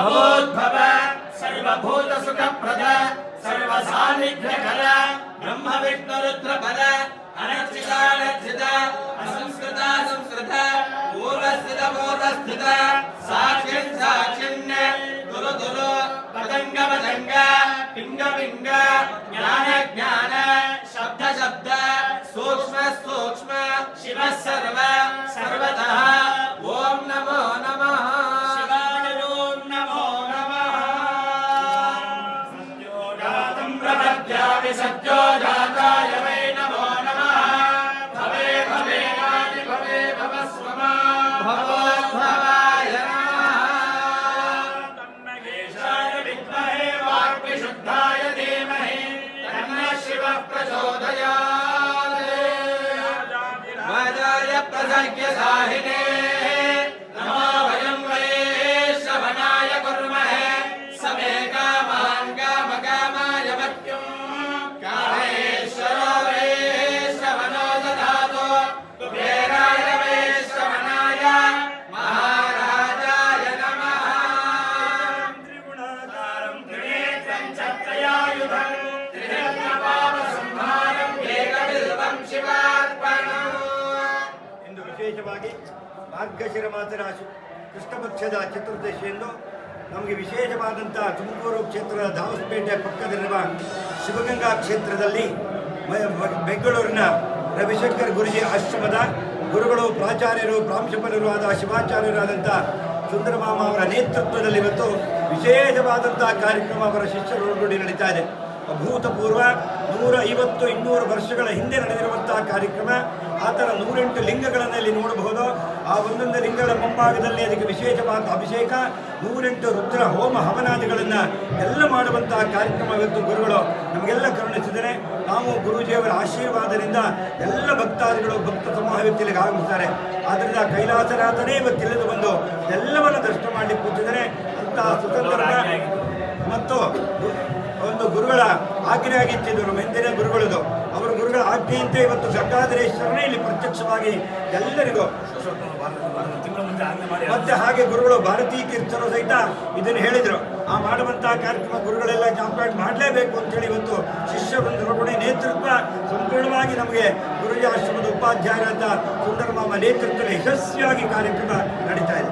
भवोद्भव सर्वभूत सुखप्रद सर्वसान्निध्यकर ब्रह्म विष्णु रुद्र पद अनर्चितानर्चित असंस्कृत संस्कृत पूर्वस्थित पूर्वस्थित साक्षिन् साक्षिन् दुरु दुरु पतंग पतंग पिंग पिंग ज्ञान ज्ञान शब्द शब्द सूक्ष्म सूक्ष्म शिव सर्व सर्वतः ओम नमो नमः शिवाय ओम नमो नमः सत्योजातं प्रपद्यामि सत्योजाताय वै नमो नमः भवे भवे आदि भवे भवस्वमा भवोद्भवाय नमः तन्महेशाय विद्महे वाग्विशुद्धाय धीमहि तन्नः शिवः प्रचोदयात् वाजाय प्रसज्ञसाहिने नमो वयं वै श्रवणाय कुर्महे समे कामान् कामकामाय मह्यं कामेश्वरो वै श्रवणो ददातु कुबेराय वै श्रवणाय महाराजाय नमः त्रिगुणाकारं त्रिनेत्रं चक्रयायुधं त्रिरत्नपापसंहारं एकबिल्वं शिवार्पणम् ಇಂದು ವಿಶೇಷವಾಗಿ ಮಾರ್ಗಶಿರ ಮಾಸದ ಕೃಷ್ಣ ಪಕ್ಷದ ಚತುರ್ದಶಿಯಂದು ನಮಗೆ ವಿಶೇಷವಾದಂಥ ತುಮಕೂರು ಕ್ಷೇತ್ರದ ದಾವಸ್ಪೇಟೆ ಪಕ್ಕದಲ್ಲಿರುವ ಶಿವಗಂಗಾ ಕ್ಷೇತ್ರದಲ್ಲಿ ಬೆಂಗಳೂರಿನ ರವಿಶಂಕರ್ ಗುರುಜಿ ಆಶ್ರಮದ ಗುರುಗಳು ಪ್ರಾಚಾರ್ಯರು ಪ್ರಾಂಶುಪಾಲರು ಆದ ಶಿವಾಚಾರ್ಯರಾದಂಥ ಸುಂದರಮಾಮ ಅವರ ನೇತೃತ್ವದಲ್ಲಿ ಇವತ್ತು ವಿಶೇಷವಾದಂಥ ಕಾರ್ಯಕ್ರಮ ಅವರ ಶಿಷ್ಯರೊಳಗಡೆ ನಡೀತಾ ಇದೆ. ಅಭೂತಪೂರ್ವ 150-200 ವರ್ಷಗಳ ಹಿಂದೆ ನಡೆದಿರುವಂತಹ ಕಾರ್ಯಕ್ರಮ. ಆ ಥರ 108 ಲಿಂಗಗಳನ್ನು ಇಲ್ಲಿ ನೋಡಬಹುದು. ಆ ಒಂದೊಂದು ಲಿಂಗಗಳ ಮುಂಭಾಗದಲ್ಲಿ ಅದಕ್ಕೆ ವಿಶೇಷವಾದ ಅಭಿಷೇಕ, 108 ರುದ್ರ ಹೋಮ ಹವನಾದಿಗಳನ್ನು ಎಲ್ಲ ಮಾಡುವಂತಹ ಕಾರ್ಯಕ್ರಮ ಇವತ್ತು ಗುರುಗಳು ನಮಗೆಲ್ಲ ಕರುಣಿಸಿದರೆ ನಾವು ಗುರೂಜಿಯವರ ಆಶೀರ್ವಾದದಿಂದ ಎಲ್ಲ ಭಕ್ತಾದಿಗಳು ಭಕ್ತ ಸಮೂಹ ಇವತ್ತಿಲ್ಲಿಗೆ ಆಗಮಿಸ್ತಾರೆ. ಆದ್ದರಿಂದ ಕೈಲಾಸನಾಥನೇ ಇವತ್ತಿಲ್ಲದ ಬಂದು ಎಲ್ಲವನ್ನು ದರ್ಶನ ಮಾಡಲಿಕ್ಕೆ ಕೂತಿದ್ದಾರೆ. ಅಂತಹ ಸುಸಂದರ್ಭ ಮತ್ತು ಒಂದು ಗುರುಗಳ ಆಜ್ಞೆ ಆಗಿತ್ತು. ನಮ್ಮ ಹಿಂದಿನ ಗುರುಗಳದು ಅವರ ಗುರುಗಳ ಆಜ್ಞೆಯಂತೆ ಇವತ್ತು ಗಂಗಾಧರೇಶ್ವರನೇ ಇಲ್ಲಿ ಪ್ರತ್ಯಕ್ಷವಾಗಿ ಎಲ್ಲರಿಗೂ ಮತ್ತೆ ಹಾಗೆ ಗುರುಗಳು ಭಾರತೀ ತೀರ್ಥರು ಸಹಿತ ಇದನ್ನು ಹೇಳಿದರು. ಆ ಮಾಡುವಂತಹ ಕಾರ್ಯಕ್ರಮ ಗುರುಗಳೆಲ್ಲ ಜ್ಞಾಪಕ ಮಾಡಲೇಬೇಕು ಅಂತೇಳಿ ಇವತ್ತು ಶಿಷ್ಯ ಬಂಧುಗಳ ನೇತೃತ್ವ ಸಂಪೂರ್ಣವಾಗಿ ನಮಗೆ ಗುರುಜಿ ಆಶ್ರಮದ ಉಪಾಧ್ಯಾಯರಾದ ಸುಂದರಮಾಮ ನೇತೃತ್ವದಲ್ಲಿ ಯಶಸ್ವಿಯಾಗಿ ಕಾರ್ಯಕ್ರಮ ನಡೀತಾ ಇದೆ.